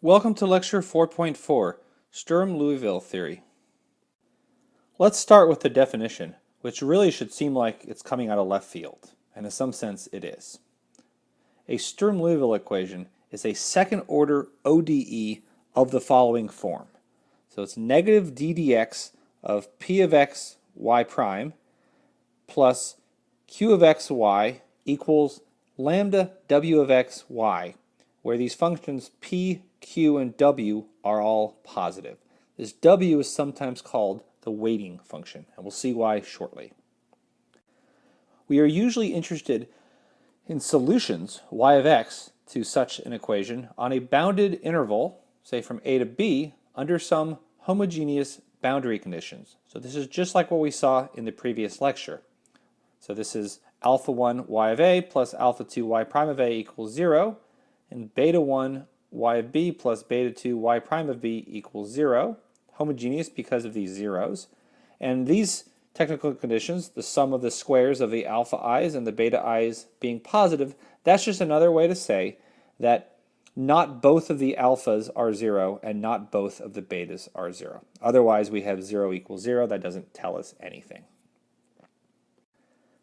Welcome to Lecture 4.4, Sturm-Liouville Theory. Let's start with the definition, which really should seem like it's coming out of left field, and in some sense it is. A Sturm-Liouville equation is a second-order ODE of the following form. So it's negative d dx of p of x y prime plus q of x y equals lambda w of x y, where these functions p, q, and w are all positive. This w is sometimes called the weighting function, and we'll see why shortly. We are usually interested in solutions, y of x, to such an equation on a bounded interval, say from a to b, under some homogeneous boundary conditions. So this is just like what we saw in the previous lecture. So this is alpha 1 y of a plus alpha 2 y prime of a equals 0, and beta 1 y of b plus beta 2 y prime of b equals 0, homogeneous because of these zeros. And these technical conditions, the sum of the squares of the alpha i's and the beta i's being positive, that's just another way to say that not both of the alphas are 0 and not both of the betas are 0. Otherwise, we have 0 equals 0. That doesn't tell us anything.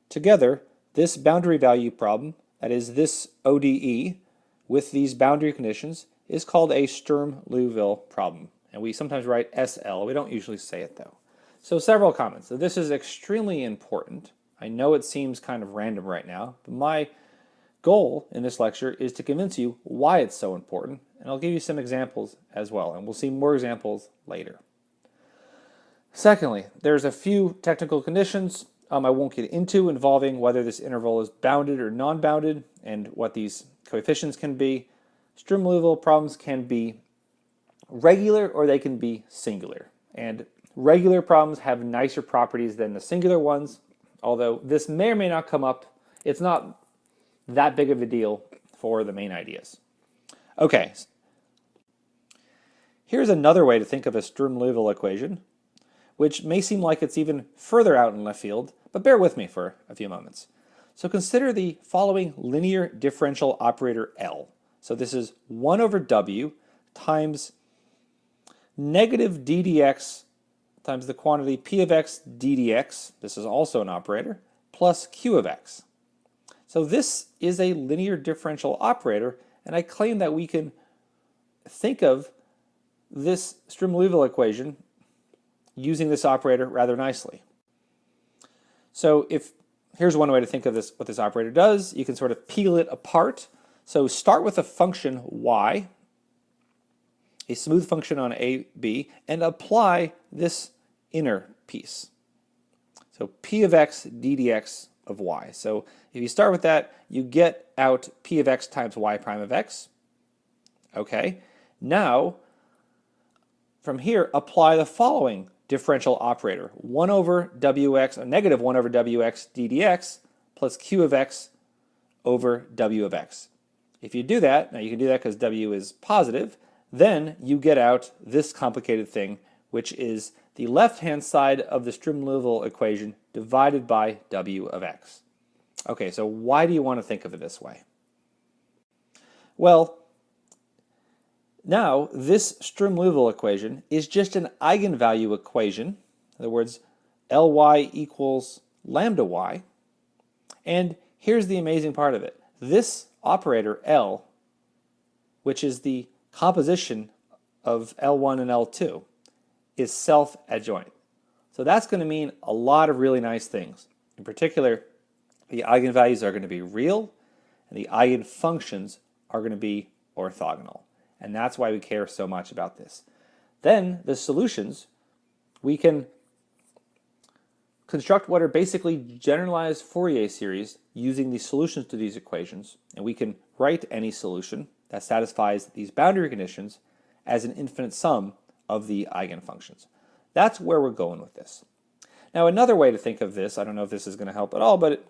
Together, this boundary value problem, that is this ODE, with these boundary conditions, is called a Sturm-Liouville problem. And we sometimes write SL. We don't usually say it, though. So several comments. So this is extremely important. I know it seems kind of random right now, but my goal in this lecture is to convince you why it's so important, and I'll give you some examples as well, and we'll see more examples later. Secondly, there's a few technical conditions I won't get into involving whether this interval is bounded or non-bounded and what these coefficients can be. Sturm-Liouville problems can be regular or they can be singular. And regular problems have nicer properties than the singular ones, although this may or may not come up. It's not that big of a deal for the main ideas. Okay, here's another way to think of a Sturm-Liouville equation, which may seem like it's even further out in left field, but bear with me for a few moments. So consider the following linear differential operator L. So this is 1 over w times negative d dx times the quantity p of x d dx, this is also an operator, plus q of x. So this is a linear differential operator, and I claim that we can think of this Sturm-Liouville equation using this operator rather nicely. So here's one way to think of this, what this operator does. You can sort of peel it apart. So start with a function y, a smooth function on a, b, and apply this inner piece. So p of x d dx of y. So if you start with that, you get out p of x times y prime of x. Okay, now from here, apply the following differential operator, 1 over wx, or negative 1 over wx d dx plus q of x over w of x. If you do that, now you can do that because w is positive, then you get out this complicated thing, which is the left-hand side of the Sturm-Liouville equation divided by w of x. Okay, so why do you want to think of it this way? Well, now, this Sturm-Liouville equation is just an eigenvalue equation. In other words, Ly equals lambda y. And here's the amazing part of it. This operator, L, which is the composition of L1 and L2, is self-adjoint. So that's going to mean a lot of really nice things. In particular, the eigenvalues are going to be real, and the eigenfunctions are going to be orthogonal. And that's why we care so much about this. Then the solutions, we can construct what are basically generalized Fourier series using the solutions to these equations, and we can write any solution that satisfies these boundary conditions as an infinite sum of the eigenfunctions. That's where we're going with this. Now another way to think of this, I don't know if this is going to help at all, but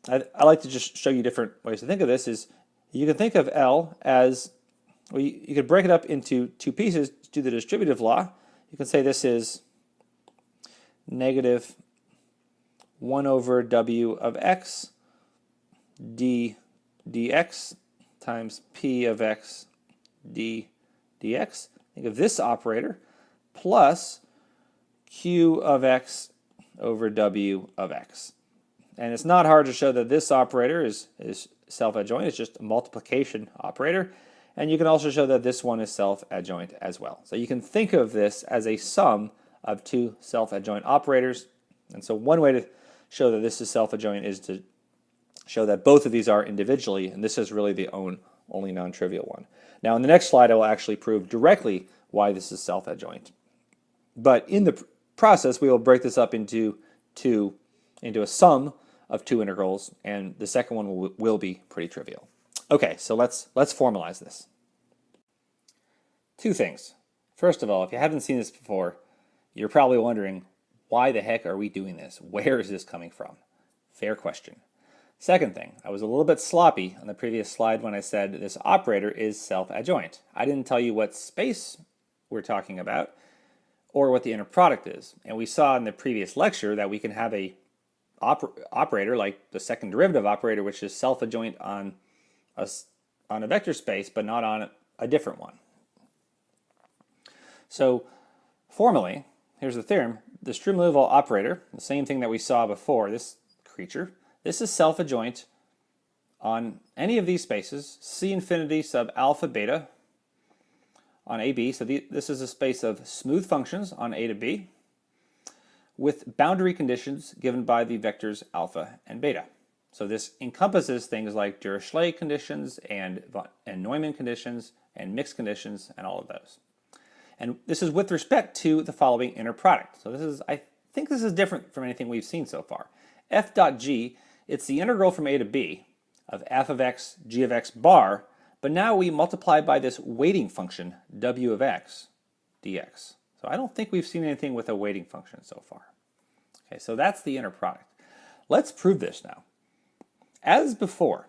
I like to just show you different ways to think of this, is you can think of L as, well, you could break it up into two pieces to do the distributive law. You can say this is negative 1 over w of x d dx times p of x d dx. Think of this operator plus q of x over w of x. And it's not hard to show that this operator is self-adjoint. It's just a multiplication operator. And you can also show that this one is self-adjoint as well. So you can think of this as a sum of two self-adjoint operators. And so one way to show that this is self-adjoint is to show that both of these are individually, and this is really the only non-trivial one. Now in the next slide I will actually prove directly why this is self-adjoint. But in the process we will break this up into a sum of two integrals, and the second one will be pretty trivial. Okay, so let's formalize this. Two things. First of all, if you haven't seen this before, you're probably wondering, why the heck are we doing this? Where is this coming from? Fair question. Second thing, I was a little bit sloppy on the previous slide when I said this operator is self-adjoint. I didn't tell you what space we're talking about or what the inner product is. And we saw in the previous lecture that we can have a operator like the second derivative operator, which is self-adjoint on a vector space, but not on a different one. So formally, here's the theorem. The Sturm-Liouville operator, the same thing that we saw before, this creature, this is self-adjoint on any of these spaces, C infinity sub alpha beta on AB. So this is a space of smooth functions on A to B with boundary conditions given by the vectors alpha and beta. So this encompasses things like Dirichlet conditions and Neumann conditions and mixed conditions and all of those. And this is with respect to the following inner product. So this is, I think this is different from anything we've seen so far. F dot g, it's the integral from A to B of f of x, g of x bar, but now we multiply by this weighting function, w of x dx. So I don't think we've seen anything with a weighting function so far. Okay, so that's the inner product. Let's prove this now. As before,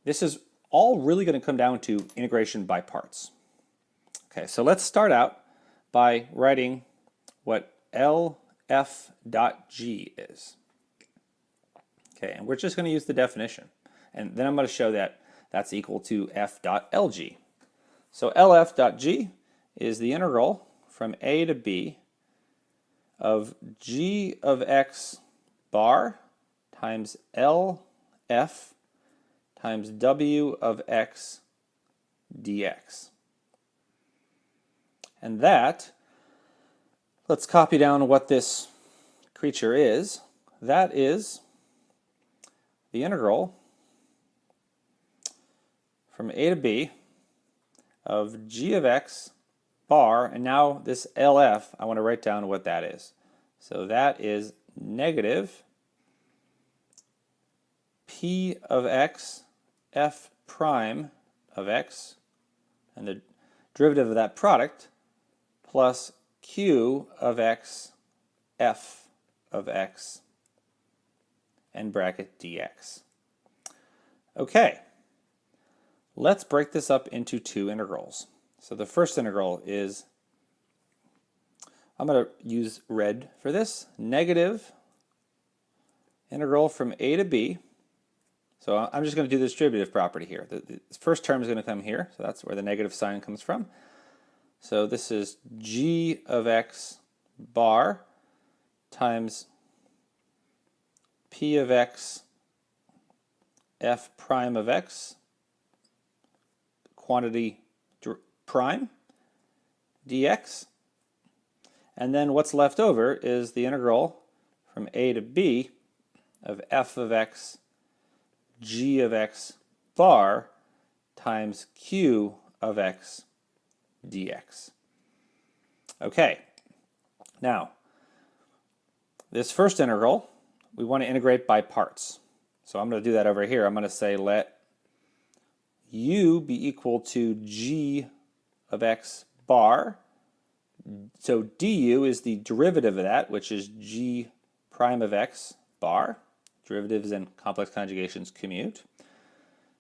this is all really going to come down to integration by parts. Okay, so let's start out by writing what LF dot G is. Okay, and we're just going to use the definition. And then I'm going to show that that's equal to F dot LG. So LF dot G is the integral from A to B of G of X bar times LF times W of X dx. And that, let's copy down what this creature is. That is the integral from A to B of G of X bar, and now this LF, I want to write down what that is. So that is negative P of X F prime of X, and the derivative of that product, plus Q of X F of X and bracket dx. Okay, let's break this up into two integrals. So the first integral is, I'm going to use red for this, negative integral from A to B. So I'm just going to do the distributive property here. The first term is going to come here, so that's where the negative sign comes from. So this is G of X bar times P of X F prime of X, quantity prime dx, and then what's left over is the integral from A to B of f of x g of x bar times q of x dx. Okay, now this first integral we want to integrate by parts. So I'm going to do that over here. I'm going to say let u be equal to g of x bar. So du is the derivative of that, which is g prime of x bar. Derivatives and complex conjugations commute.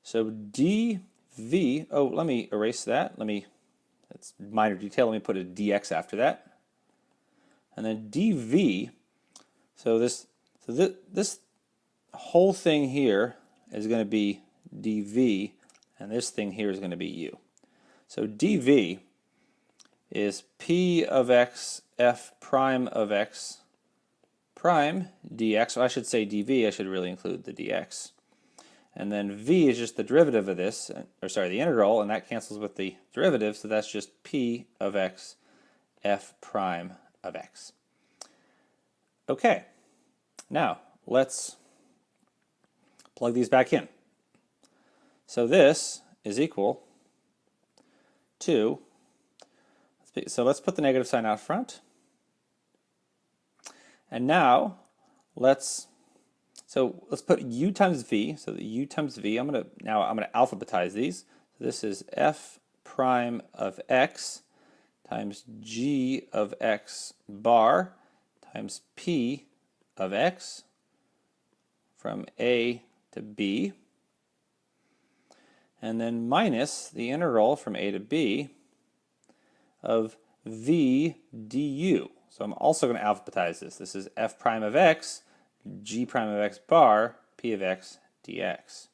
So dv, oh, let me erase that. That's minor detail. Let me put a dx after that. And then dv, so this whole thing here is going to be dv, and this thing here is going to be u. So dv is p of x f prime of x prime dx. So I should say dv, I should really include the dx. And then v is just the derivative of this, or sorry, the integral, and that cancels with the derivative, so that's just p of x f prime of x. Okay, now let's plug these back in. So this is equal to, so let's put the negative sign out front. And now let's put u times v, so the u times v, I'm gonna alphabetize these. So this is f prime of x times g of x bar times p of x from a to b, and then minus the integral from a to b of v du. So I'm also going to alphabetize this. This is f prime of x, g prime of x bar, p of x dx.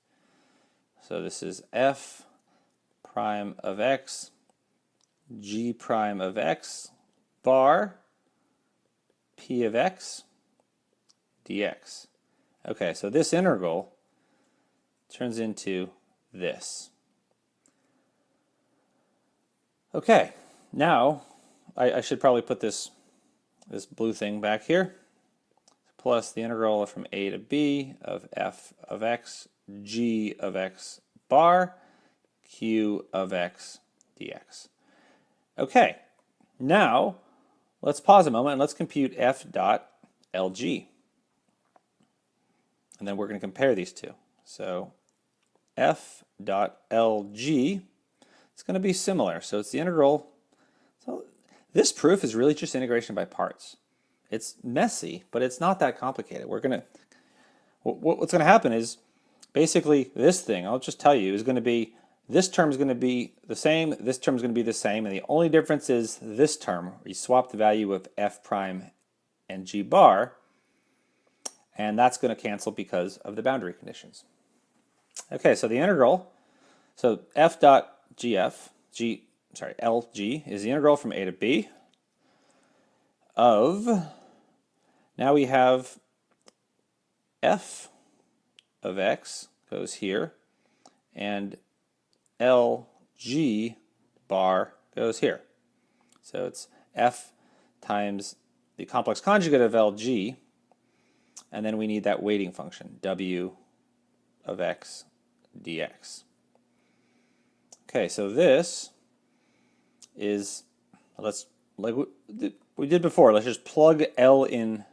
So this is f prime of x, g prime of x bar, p of x dx. Okay, so this integral turns into this. Okay, now I should probably put this blue thing back here, plus the integral from a to b of f of x, g of x bar, q of x dx. Okay, now let's pause a moment and let's compute f dot lg. And then we're going to compare these two. So f dot lg is going to be similar. So it's the integral. So this proof is really just integration by parts. It's messy, but it's not that complicated. What's going to happen is basically this thing, I'll just tell you, is going to be, this term is going to be the same, this term is going to be the same, and the only difference is this term, where you swap the value of f prime and g bar, and that's going to cancel because of the boundary conditions. Okay, so the integral, so f dot lg is the integral from a to b of, now we have f of x goes here, and lg bar goes here. So it's f times the complex conjugate of lg, and then we need that weighting function, w of x dx. Okay, so this is, like we did before, let's just plug L in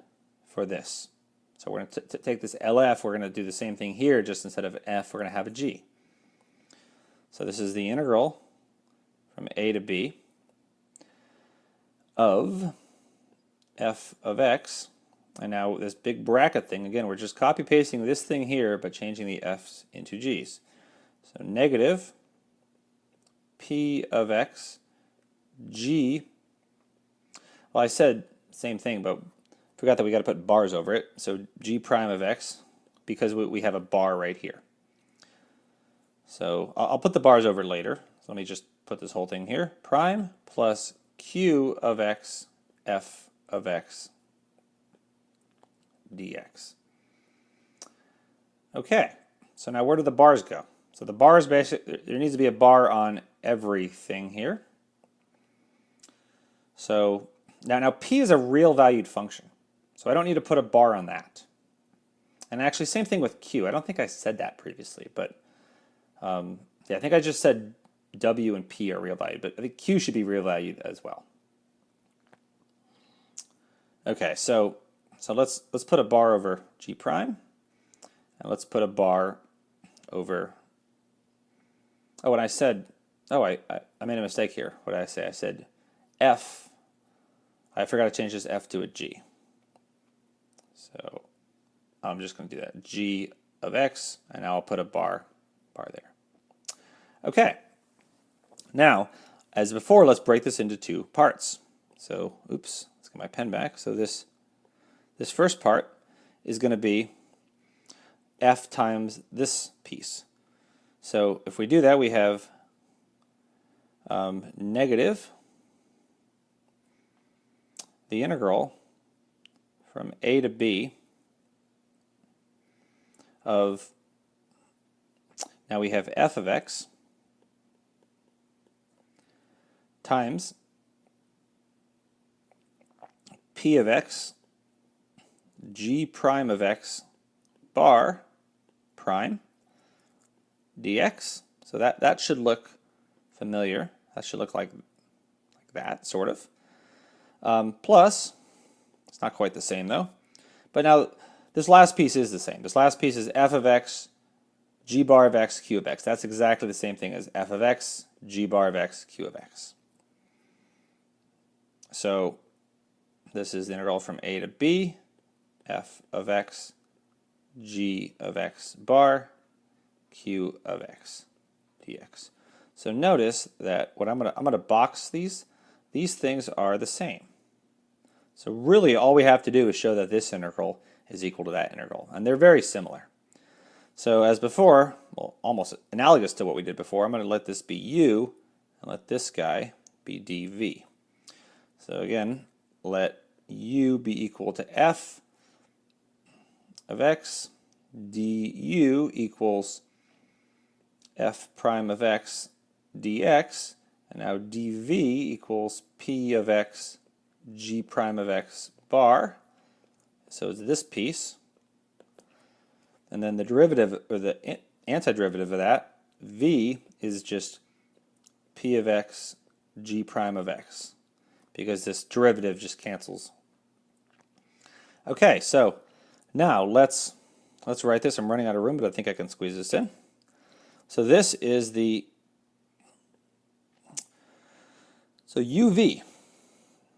for this. So we're going to take this LF, we're going to do the same thing here, just instead of F, we're going to have a G. So this is the integral from A to B of f of x, and now this big bracket thing, again, we're just copy pasting this thing here, but changing the f's into g's. So negative p of x g, well, I said same thing, but forgot that we got to put bars over it. So g prime of x, because we have a bar right here. So I'll put the bars over later. So let me just put this whole thing here. Prime plus q of x f of x dx. Okay, so now where do the bars go? So the bars, basically, there needs to be a bar on everything here. So now P is a real valued function, so I don't need to put a bar on that. And actually, same thing with Q. I don't think I said that previously, but yeah, I think I just said W and P are real valued, but I think Q should be real valued as well. Okay, so let's put a bar over G prime, and let's put a bar over. Oh, and I said, oh, I made a mistake here. What did I say? I said F. I forgot to change this F to a G. So I'm just going to do that. G of X, and now I'll put a bar there. Okay. Now, as before, let's break this into two parts. So, oops, let's get my pen back. So this first part is going to be F times this piece. So if we do that, we have, negative the integral from a to b of, now we have f of x times p of x g prime of x bar prime dx. So that should look familiar. That should look like that, sort of. Plus, it's not quite the same though. But now this last piece is the same. This last piece is f of x, g bar of x, q of x. That's exactly the same thing as f of x, g bar of x, q of x. So this is the integral from a to b, f of x, g of x bar, q of x dx. So notice that what I'm gonna box these things are the same. So really all we have to do is show that this integral is equal to that integral, and they're very similar. So as before, well, almost analogous to what we did before, I'm going to let this be u and let this guy be dv. So again, let u be equal to f of x, du equals f prime of x dx, and now dv equals p of x g prime of x bar. So it's this piece, and then the derivative, or the antiderivative of that, v, is just p of x g prime of x, because this derivative just cancels. Okay, so now let's write this. I'm running out of room, but I think I can squeeze this in. So this is the, so uv,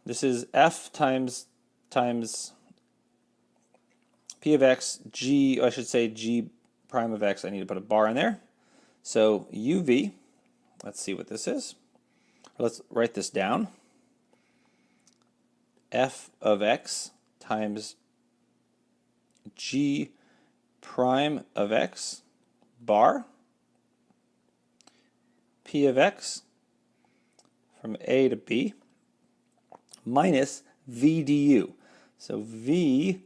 this is f times p of x, g, I should say g prime of x. I need to put a bar in there. So uv, let's see what this is. Let's write this down. F of x times g prime of x bar, p of x from a to b, minus v du. So v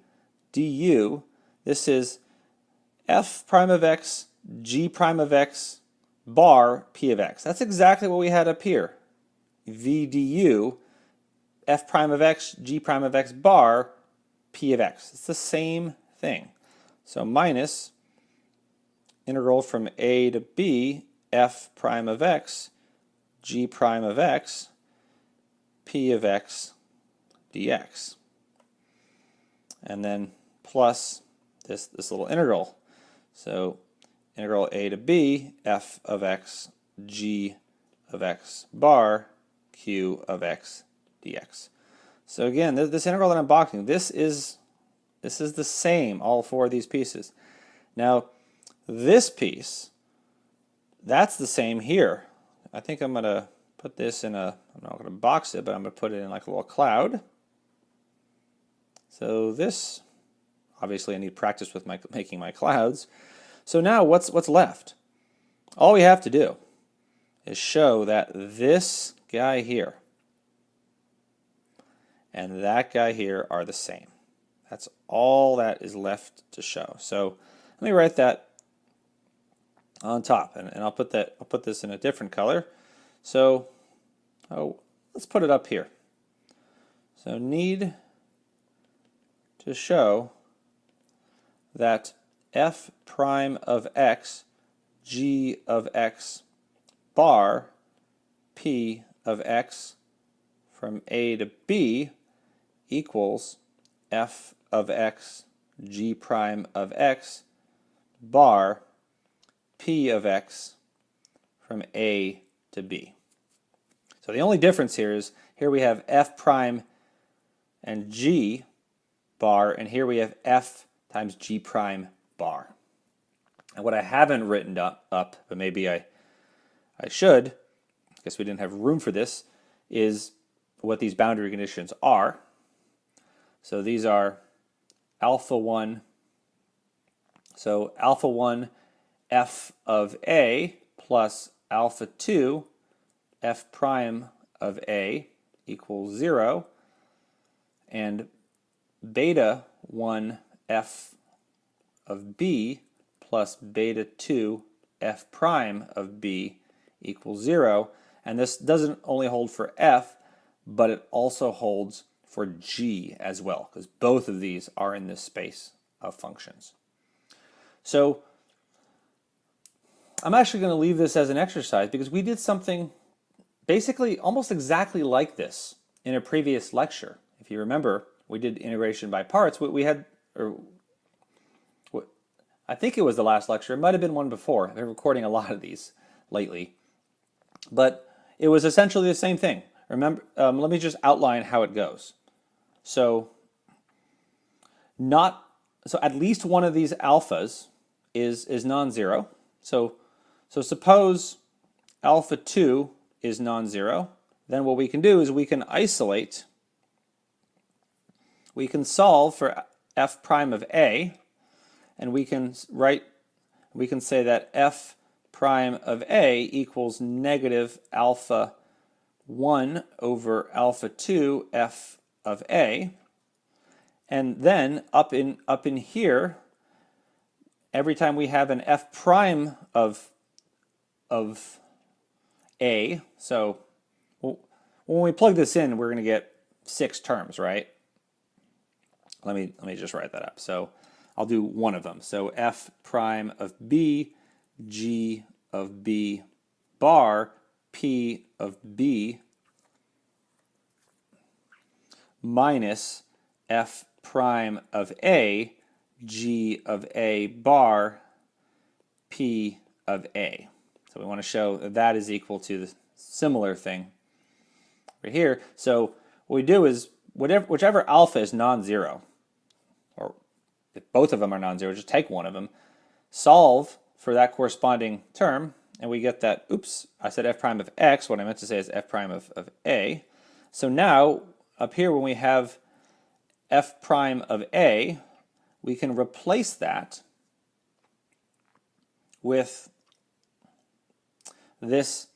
du, this is f prime of x, g prime of x, bar, p of x. That's exactly what we had up here. v du, f prime of x, g prime of x, bar, p of x. It's the same thing. So minus integral from a to b, f prime of x, g prime of x, p of x dx. And then plus this little integral. So integral a to b, f of x, g of x bar, q of x dx. So again, this integral that I'm boxing, this is the same, all four of these pieces. Now, this piece, that's the same here. I think I'm going to put this in a, I'm not going to box it, but I'm going to put it in like a little cloud. So this, obviously I need practice with making my clouds. So now what's left? All we have to do is show that this guy here and that guy here are the same. That's all that is left to show. So let me write that on top, and I'll put this in a different color. So let's put it up here. So need to show that f prime of x, g of x bar, p of x from a to b equals f of x, g prime of x bar, p of x from a to b. So the only difference here is, here we have f prime and g bar, and here we have f times g prime bar. And what I haven't written up, but maybe I should, I guess we didn't have room for this, is what these boundary conditions are. So these are alpha 1, so alpha 1 f of a plus alpha 2 f prime of A equals 0, and beta 1 f of B plus beta 2 f prime of B equals 0. And this doesn't only hold for f, but it also holds for g as well, because both of these are in this space of functions. So I'm actually going to leave this as an exercise because we did something basically almost exactly like this in a previous lecture. If you remember, we did integration by parts. We had, or I think it was the last lecture. It might have been one before. I've been recording a lot of these lately. But it was essentially the same thing. Remember, let me just outline how it goes. So at least one of these alphas is non-zero. So suppose alpha 2 is non-zero. Then what we can do is we can isolate. We can solve for f prime of A, and we can say that f prime of A equals negative alpha 1 over alpha 2 f of A. And then up in here, every time we have an f prime of A, so when we plug this in, we're going to get 6 terms, right? Let me just write that up. So I'll do one of them. So f prime of B, g of B bar, p of B minus f prime of A, g of A bar, p of A. So we want to show that that is equal to the similar thing right here. So what we do is whichever alpha is non-zero, or if both of them are non-zero, just take one of them, solve for that corresponding term, and we get that, oops, I said f prime of x, what I meant to say is f prime of A. So now, up here when we have f prime of A, we can replace that with this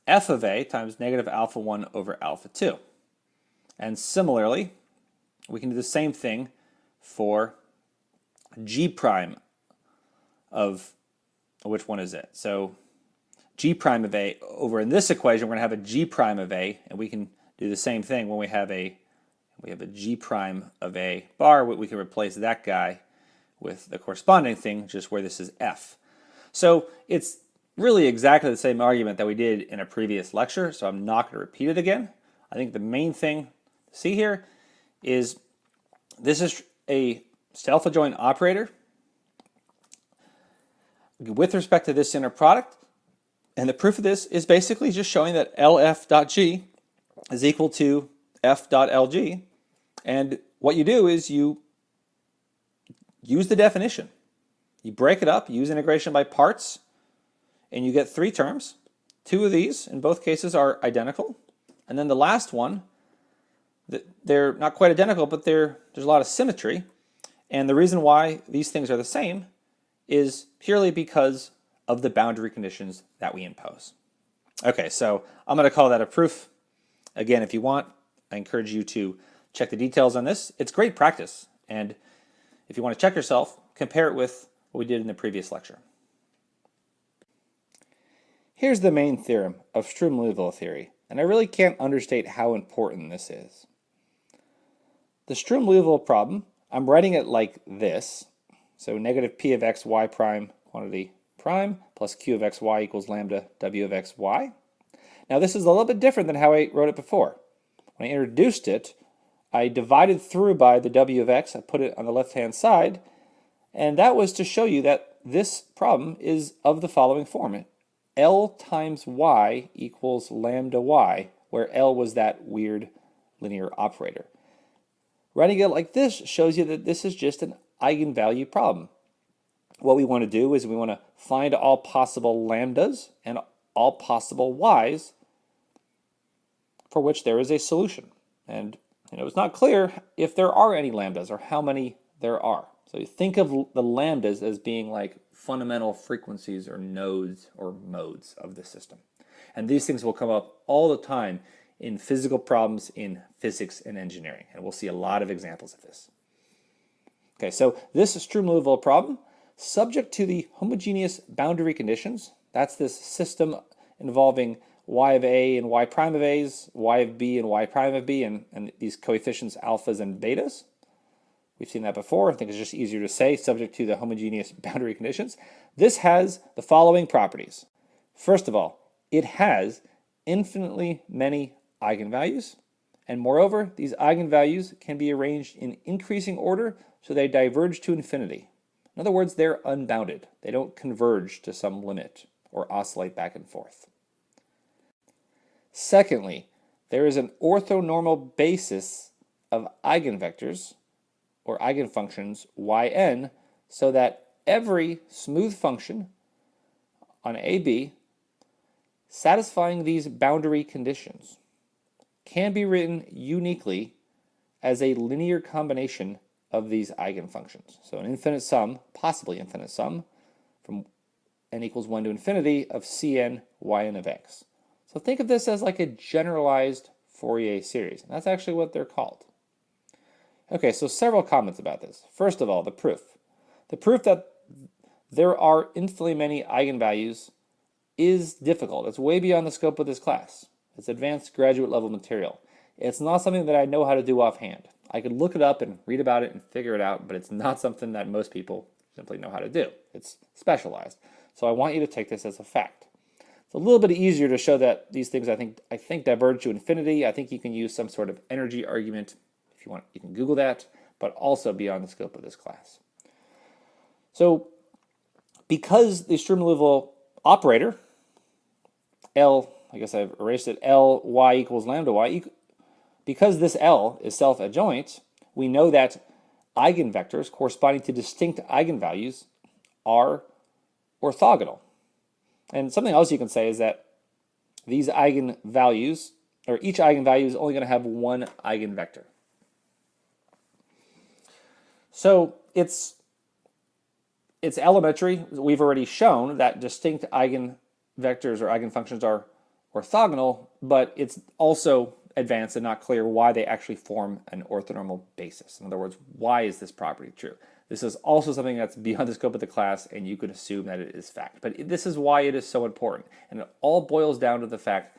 f of A times negative alpha 1 over alpha 2. And similarly, we can do the same thing for g prime of, which one is it? So g prime of A, over in this equation, we're going to have a g prime of A, and we can do the same thing when we have a g prime of A bar. We can replace that guy with the corresponding thing, just where this is f. So it's really exactly the same argument that we did in a previous lecture, so I'm not going to repeat it again. I think the main thing to see here is this is a alpha joint operator with respect to this inner product, and the proof of this is basically just showing that LF.G is equal to F.LG, and what you do is you use the definition. You break it up, use integration by parts, and you get 3 terms. 2 of these, in both cases, are identical. And then the last one, they're not quite identical, but there's a lot of symmetry. And the reason why these things are the same is purely because of the boundary conditions that we impose. Okay, so I'm going to call that a proof. Again, if you want, I encourage you to check the details on this. It's great practice. And if you want to check yourself, compare it with what we did in the previous lecture. Here's the main theorem of Sturm-Liouville theory, and I really can't understate how important this is. The Sturm-Liouville problem, I'm writing it like this. So negative p of x y prime quantity prime plus q of x y equals lambda w of x y. Now this is a little bit different than how I wrote it before. When I introduced it, I divided through by the w of x, I put it on the left-hand side, and that was to show you that this problem is of the following form. L times y equals lambda y, where L was that weird linear operator. Writing it like this shows you that this is just an eigenvalue problem. What we want to do is we want to find all possible lambdas and all possible y's for which there is a solution. And it's not clear if there are any lambdas or how many there are. So you think of the lambdas as being like fundamental frequencies or nodes or modes of the system. And these things will come up all the time in physical problems in physics and engineering. And we'll see a lot of examples of this. Okay, so this Sturm-Liouville problem, subject to the homogeneous boundary conditions, that's this system involving y of a and y prime of a's, y of b and y prime of b, and these coefficients alphas and betas. We've seen that before. I think it's just easier to say, subject to the homogeneous boundary conditions. This has the following properties. First of all, it has infinitely many eigenvalues, and moreover, these eigenvalues can be arranged in increasing order so they diverge to infinity. In other words, they're unbounded. They don't converge to some limit or oscillate back and forth. Secondly, there is an orthonormal basis of eigenvectors or eigenfunctions yn so that every smooth function on AB satisfying these boundary conditions can be written uniquely as a linear combination of these eigenfunctions. So an infinite sum, possibly infinite sum, from n equals 1 to infinity of Cn yn of x. So think of this as like a generalized Fourier series. And that's actually what they're called. Okay, so several comments about this. First of all, the proof. The proof that there are infinitely many eigenvalues is difficult. It's way beyond the scope of this class. It's advanced graduate level material. It's not something that I know how to do offhand. I could look it up and read about it and figure it out, but it's not something that most people simply know how to do. It's specialized. So I want you to take this as a fact. It's a little bit easier to show that these things I think diverge to infinity. I think you can use some sort of energy argument. If you want, you can Google that, but also beyond the scope of this class. So because the Sturm-Liouville operator, L, I guess I've erased it, L y equals lambda y, because this L is self-adjoint, we know that eigenvectors corresponding to distinct eigenvalues are orthogonal. And something else you can say is that these eigenvalues, or each eigenvalue is only going to have one eigenvector. So it's elementary. We've already shown that distinct eigenvectors or eigenfunctions are orthogonal, but it's also advanced and not clear why they actually form an orthonormal basis. In other words, why is this property true? This is also something that's beyond the scope of the class, and you could assume that it is fact. But this is why it is so important, and it all boils down to the fact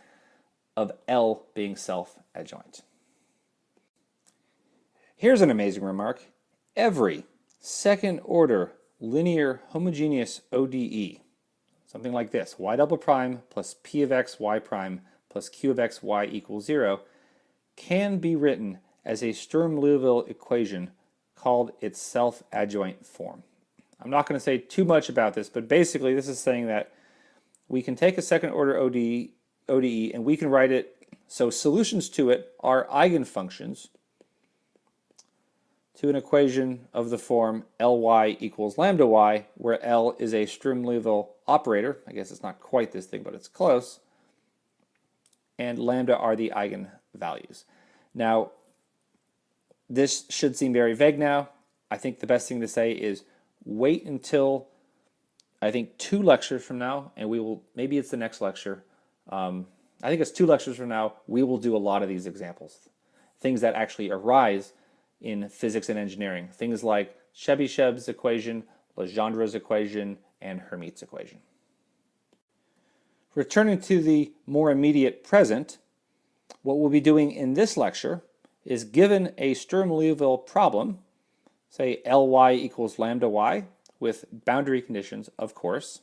of L being self-adjoint. Here's an amazing remark. Every second-order linear homogeneous ODE, something like this, y double prime plus p of x y prime plus q of x y equals 0, can be written as a Sturm-Liouville equation called its self-adjoint form. I'm not going to say too much about this, but basically this is saying that we can take a second-order ODE and we can write it so solutions to it are eigenfunctions to an equation of the form Ly equals lambda y, where L is a Sturm-Liouville operator. I guess it's not quite this thing, but it's close. And lambda are the eigenvalues. Now, this should seem very vague now. I think the best thing to say is wait until, I think, 2 lectures from now, and we will, maybe it's the next lecture. I think it's 2 lectures from now, we will do a lot of these examples. Things that actually arise in physics and engineering. Things like Chebyshev's equation, Legendre's equation, and Hermite's equation. Returning to the more immediate present, what we'll be doing in this lecture is given a Sturm-Liouville problem, say Ly equals lambda y, with boundary conditions, of course,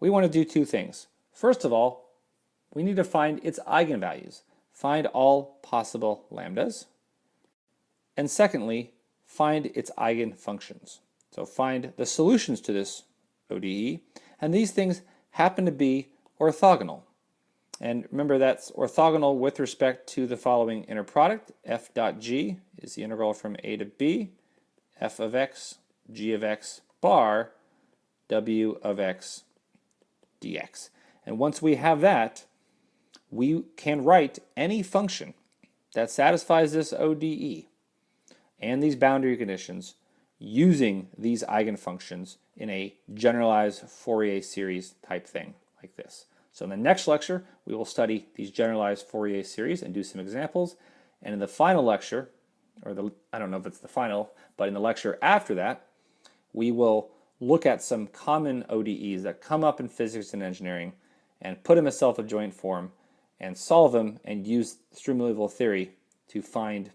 we want to do 2 things. First of all, we need to find its eigenvalues. Find all possible lambdas. And secondly, find its eigenfunctions. So find the solutions to this ODE, and these things happen to be orthogonal. And remember, that's orthogonal with respect to the following inner product. F dot g is the integral from a to b, f of x, g of x bar, w of x dx. And once we have that, we can write any function that satisfies this ODE and these boundary conditions using these eigenfunctions in a generalized Fourier series type thing like this. So in the next lecture, we will study these generalized Fourier series and do some examples. And in the final lecture, I don't know if it's the final, but in the lecture after that, we will look at some common ODEs that come up in physics and engineering and put them in self-adjoint form and solve them and use Sturm-Liouville theory to find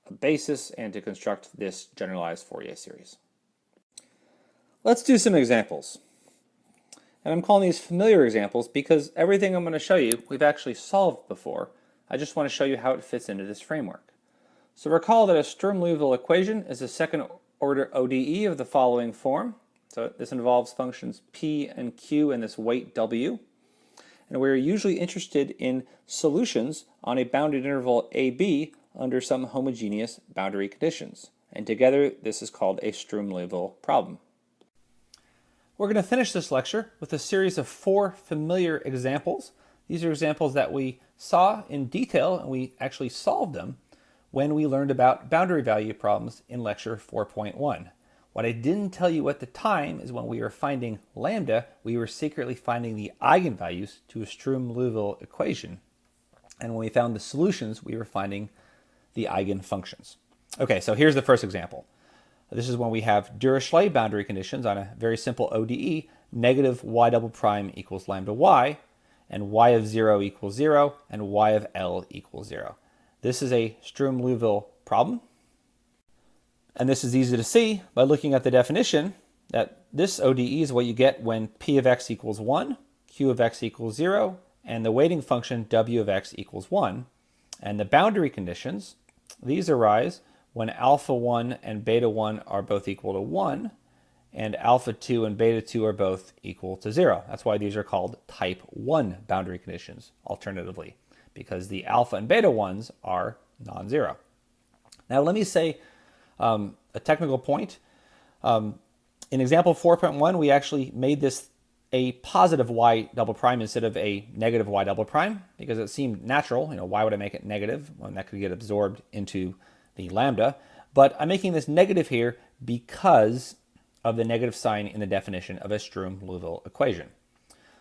a basis and to construct this generalized Fourier series. Let's do some examples. And I'm calling these familiar examples because everything I'm going to show you we've actually solved before. I just want to show you how it fits into this framework. So recall that a Sturm-Liouville equation is a second order ODE of the following form. So this involves functions p and q and this weight w. And we're usually interested in solutions on a bounded interval AB under some homogeneous boundary conditions. And together this is called a Sturm-Liouville problem. We're going to finish this lecture with a series of 4 familiar examples. These are examples that we saw in detail and we actually solved them when we learned about boundary value problems in lecture 4.1. What I didn't tell you at the time is when we were finding lambda, we were secretly finding the eigenvalues to a Sturm-Liouville equation. And when we found the solutions, we were finding the eigenfunctions. Okay, so here's the first example. This is when we have Dirichlet boundary conditions on a very simple ODE, negative y double prime equals lambda y, and y of 0 equals 0, and y of L equals 0. This is a Sturm-Liouville problem. And this is easy to see by looking at the definition that this ODE is what you get when p of x equals 1, q of x equals 0, and the weighting function w of x equals 1. And the boundary conditions, these arise when alpha 1 and beta 1 are both equal to 1, and alpha 2 and beta 2 are both equal to 0. That's why these are called type 1 boundary conditions, alternatively, because the alpha and beta 1s are non-zero. Now let me say a technical point. In example 4.1, we actually made this a positive y double prime instead of a negative y double prime because it seemed natural. Why would I make it negative when that could get absorbed into the lambda? But I'm making this negative here because of the negative sign in the definition of a Sturm-Liouville equation.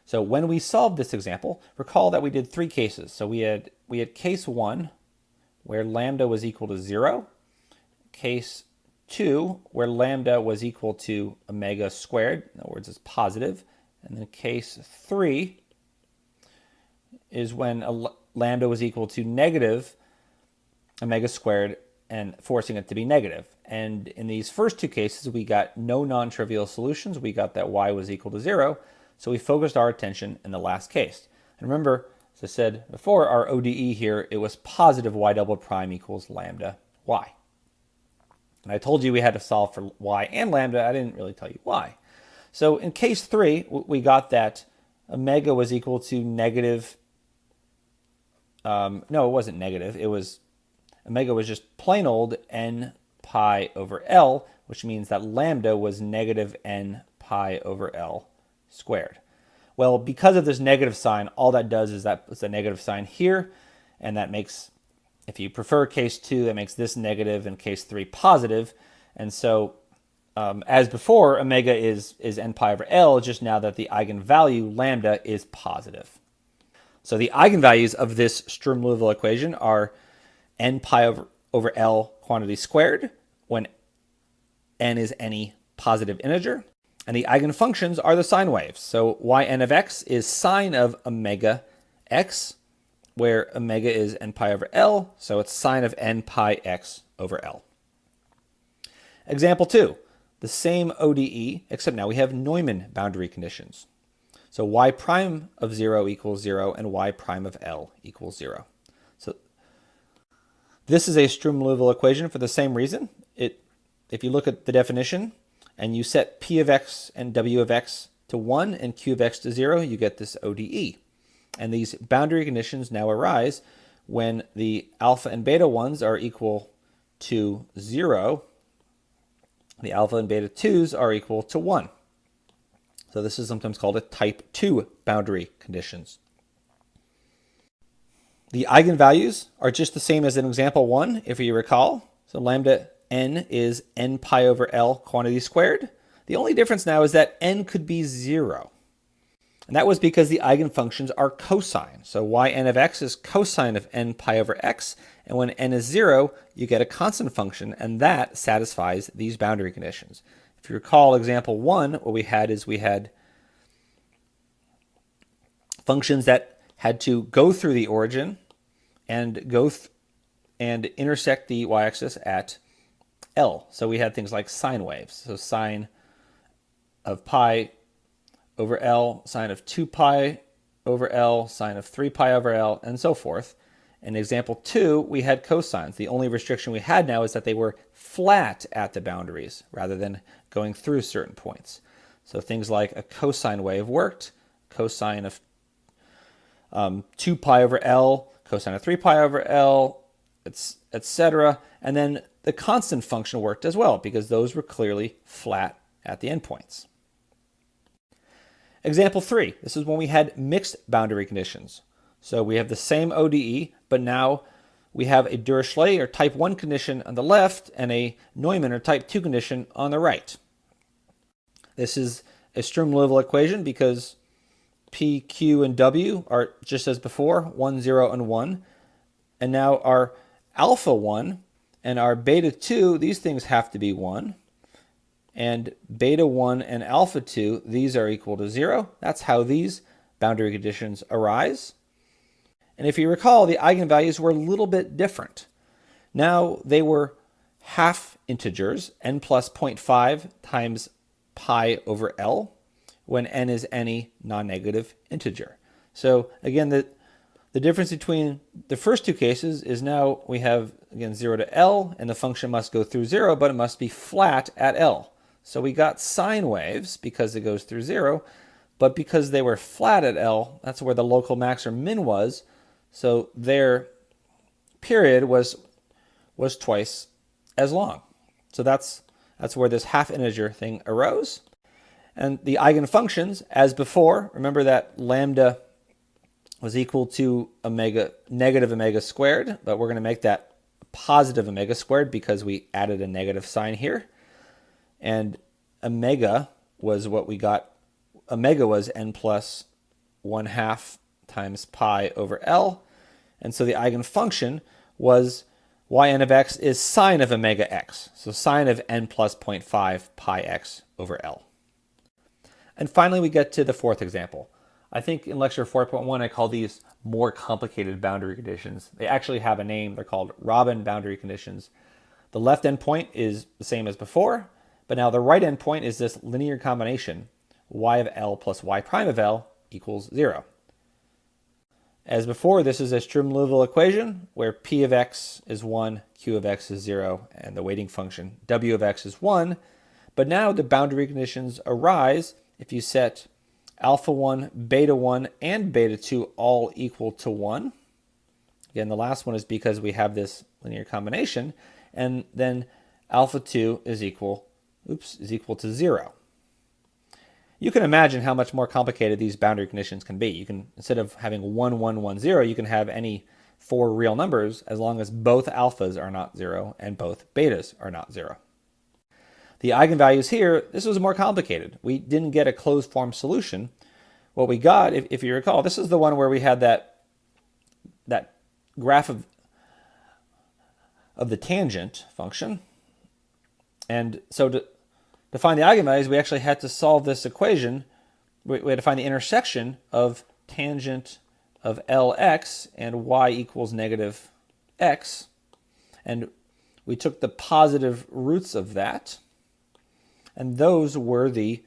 So when we solved this example, recall that we did 3 cases. So we had case 1 where lambda was equal to 0, case 2 where lambda was equal to omega squared, in other words it's positive, and then case 3 is when lambda was equal to negative omega squared and forcing it to be negative. And in these first 2 cases, we got no non-trivial solutions. We got that y was equal to 0. So we focused our attention in the last case. And remember, as I said before, our ODE here, it was positive y double prime equals lambda y. And I told you we had to solve for y and lambda. I didn't really tell you why. So in case 3, we got that omega was equal to negative, no, it wasn't negative. It was omega was just plain old n pi over L, which means that lambda was negative n pi over L squared. Well, because of this negative sign, all that does is that puts a negative sign here, and that makes, if you prefer case 2, that makes this negative and case 3 positive. And so as before, omega is n pi over L, just now that the eigenvalue lambda is positive. So the eigenvalues of this Sturm-Liouville equation are n pi over L quantity squared when n is any positive integer. And the eigenfunctions are the sine waves. So yn of x is sine of omega x, where omega is n pi over L, so it's sine of n pi x over L. Example 2, the same ODE, except now we have Neumann boundary conditions. So y prime of 0 equals 0 and y prime of L equals 0. So this is a Sturm-Liouville equation for the same reason. If you look at the definition and you set p of x and w of x to 1 and q of x to 0, you get this ODE. And these boundary conditions now arise when the alpha and beta 1s are equal to 0. The alpha and beta 2s are equal to 1. So this is sometimes called a type 2 boundary conditions. The eigenvalues are just the same as in example 1, if you recall. So lambda n is n pi over L quantity squared. The only difference now is that n could be 0. And that was because the eigenfunctions are cosine. So yn of x is cosine of n pi over x. And when n is 0, you get a constant function, and that satisfies these boundary conditions. If you recall example 1, what we had functions that had to go through the origin and and intersect the y-axis at L. So we had things like sine waves. So sine of pi over L, sine of 2 pi over L, sine of 3 pi over L, and so forth. In example 2, we had cosines. The only restriction we had now is that they were flat at the boundaries rather than going through certain points. So things like a cosine wave worked, cosine of 2 pi over L, cosine of 3 pi over L, etc. And then the constant function worked as well because those were clearly flat at the endpoints. Example 3, this is when we had mixed boundary conditions. So we have the same ODE, but now we have a Dirichlet or type 1 condition on the left and a Neumann or type 2 condition on the right. This is a Sturm-Liouville equation because P, Q, and W are just as before, 1, 0, and 1. And now our alpha 1 and our beta 2, these things have to be 1. And beta 1 and alpha 2, these are equal to 0. That's how these boundary conditions arise. And if you recall, the eigenvalues were a little bit different. Now they were half integers, n plus 0.5 times pi over L, when n is any non-negative integer. So again, the difference between the first two cases is now we have, again, 0 to L, and the function must go through 0, but it must be flat at L. So we got sine waves because it goes through 0, but because they were flat at L, that's where the local max or min was, so their period was twice as long. So that's where this half integer thing arose. And the eigenfunctions, as before, remember that lambda was equal to negative omega squared, but we're going to make that positive omega squared because we added a negative sign here. And omega was what we got. Omega was n plus 1/2 times pi over L. And so the eigenfunction was yn of x is sine of omega x. So sine of n plus 0.5 pi x over L. And finally, we get to the fourth example. I think in lecture 4.1, I call these more complicated boundary conditions. They actually have a name. They're called Robin boundary conditions. The left endpoint is the same as before, but now the right endpoint is this linear combination, y of L plus y prime of L equals 0. As before, this is a Sturm-Liouville equation where p of x is 1, q of x is 0, and the weighting function w of x is 1. But now the boundary conditions arise if you set alpha 1, beta 1, and beta 2 all equal to 1. Again, the last one is because we have this linear combination, and then alpha 2 is equal to 0. You can imagine how much more complicated these boundary conditions can be. You can, instead of having 1, 1, 1, 0, you can have any 4 real numbers as long as both alphas are not 0 and both betas are not 0. The eigenvalues here, this was more complicated. We didn't get a closed form solution. What we got, if you recall, this is the one where we had that graph of the tangent function. And so to find the eigenvalues, we actually had to solve this equation. We had to find the intersection of tangent of Lx and y equals negative x. And we took the positive roots of that. And those were the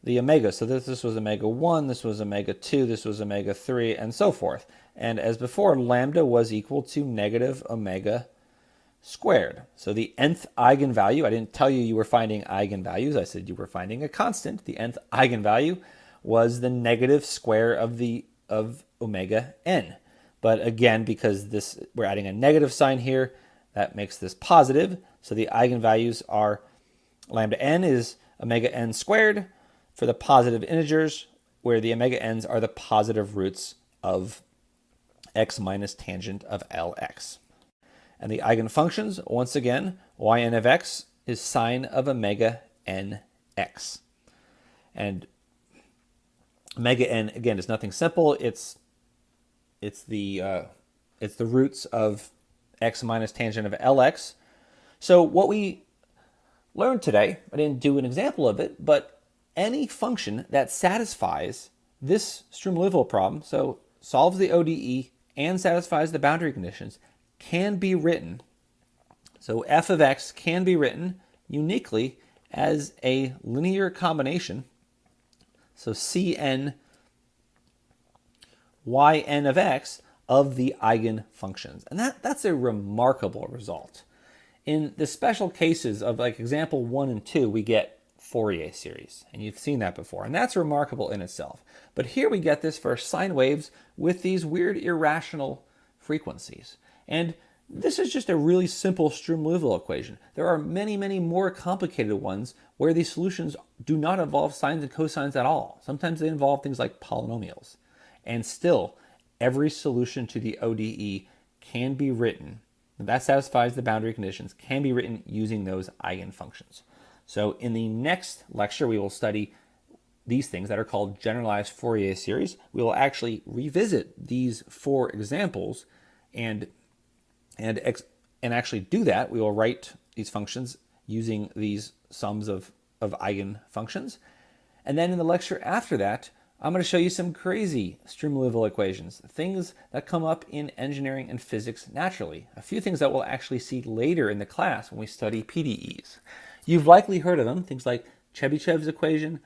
omega. So this was omega 1, this was omega 2, this was omega 3, and so forth. And as before, lambda was equal to negative omega squared. So the nth eigenvalue, I didn't tell you were finding eigenvalues, I said you were finding a constant. The nth eigenvalue was the negative square of omega n. But again, because we're adding a negative sign here, that makes this positive. So the eigenvalues are lambda n is omega n squared for the positive integers, where the omega n's are the positive roots of x minus tangent of Lx. And the eigenfunctions, once again, yn of x is sine of omega nx. And Omega n, again, is nothing simple. It's the roots of x minus tangent of Lx. So what we learned today, I didn't do an example of it, but any function that satisfies this Sturm-Liouville problem, so solves the ODE and satisfies the boundary conditions, can be written. So f of x can be written uniquely as a linear combination. So Cn yn of x of the eigenfunctions. And that's a remarkable result. In the special cases of like example 1 and 2, we get Fourier series. And you've seen that before. And that's remarkable in itself. But here we get this for sine waves with these weird irrational frequencies. And this is just a really simple Sturm-Liouville equation. There are many, many more complicated ones where these solutions do not involve sines and cosines at all. Sometimes they involve things like polynomials. And still, every solution to the ODE can be written, that satisfies the boundary conditions, can be written using those eigenfunctions. So in the next lecture, we will study these things that are called generalized Fourier series. We will actually revisit these 4 examples and actually do that. We will write these functions using these sums of eigenfunctions. And then in the lecture after that, I'm going to show you some crazy Sturm-Liouville equations, things that come up in engineering and physics naturally, a few things that we'll actually see later in the class when we study PDEs. You've likely heard of them, things like Chebyshev's equation,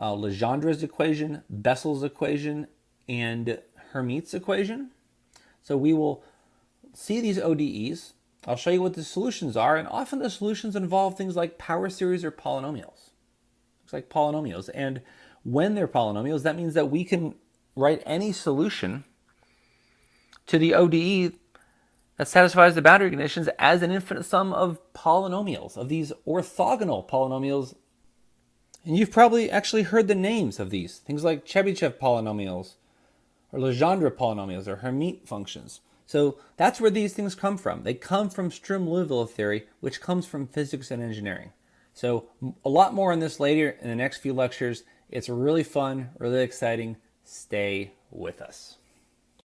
Legendre's equation, Bessel's equation, and Hermite's equation. So we will see these ODEs. I'll show you what the solutions are, and often the solutions involve things like power series or polynomials. Looks like polynomials. And when they're polynomials, that means that we can write any solution to the ODE that satisfies the boundary conditions as an infinite sum of polynomials, of these orthogonal polynomials. And you've probably actually heard the names of these, things like Chebyshev polynomials, or Legendre polynomials, or Hermite functions. So that's where these things come from. They come from Sturm-Liouville theory, which comes from physics and engineering. So a lot more on this later in the next few lectures. It's really fun, really exciting. Stay with us.